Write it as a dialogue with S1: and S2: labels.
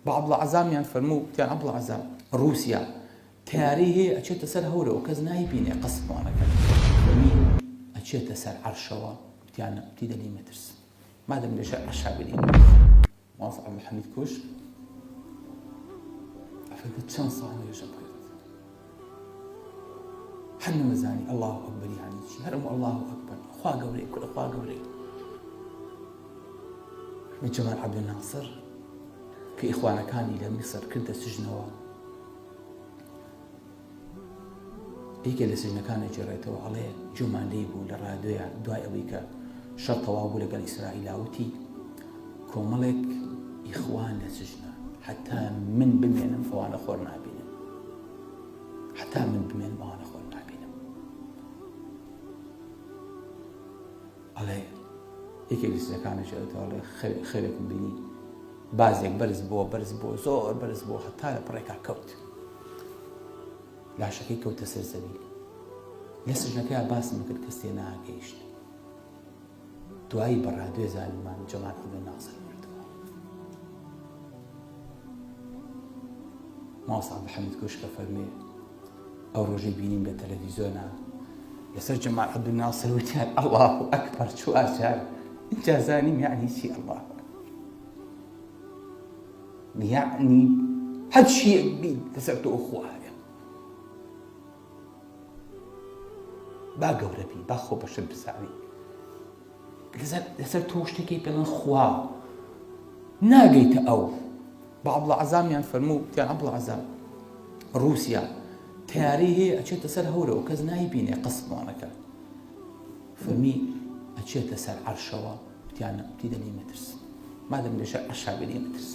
S1: بعض العزامیان فەرموو تیان عەبدوڵ عەزام رووسیا تیاری هەیە ئەچێتە سەر هەورەوە کەس نایبینێ قەسموانەکەن فەرمی ئەچێتە سەر عەرشەوە وتیانە وتی دەلی مەترس مادەم لێشە عەرشا بینین ماڵ عەبدولحەمید کوش ئەفەرمێ چەند ساڵ نوێژە بکرد هەر نەمەزانی ئەڵڵاهو ئەکبەر یانی چی هەرموو ئەڵڵاهو ئەکبەر خوا گەورەی کورە خوا گەورەی من جەمال عەبدولناسر کە ئیخوانەکانی لە میسر کردە سژنەوە یەکێ لە سژنەکانە جێڕێتەوە ئەڵێ جۆمان لێی بوو لە ڕادیۆیان دوای ئەوەی کە شەڕ تەواو بوو لەگەڵ ئیسرائیل وتی کۆمەڵێک ئیخوان لە سژنە حتا من بمێنم ئەوانە خۆر نابینن حتا من بمێنم ئەوانە خۆر نابینم ئەڵێ یەکێک لە سژنەکانە جێڕێتەوە ئەڵێ خەوێکم بینی بازێک بەرز بووە زۆر بەرز بووە هەتا لە پڕێکا کەوت لاشەکەی کەوتە سەر زەوی لە سژنەکەیان باسم کرد کەس تێ ناگەیشت دوایی بە ڕادیۆ زانیمان جەمال عەبدولناسر مردووە ماوەسا عەبدولحەمید کوش کە فەرمێ ئەو ڕۆژەی بینیم لە تەلەڤیزۆنا لەسەر جەمال عەبدولناسر وتیان ئەڵڵاهو ئەکبەر چوار جار اینجا زانیم یعنی چی ئەڵڵاهو یعنی هەر شیەک بین لەسەر تۆ خوایە با گەورە بی با خۆ بەشت بزانی لەسەر تۆ شتێکی پێڵێن خوا ناگەیتە ئەو بە عەبدوڵ عەزامیان فەرموو تیان عەبدوڵ عەزام رووسیا تیاری هەیە ئەچێتە سەر هەورەوە کەس نایبینێ قەسموانەکە فەرمی ئەچێتە سەر عەرشەوە وتیانە وتی دەلی مەترس مادەم لێشە عەرشا بینی مەترس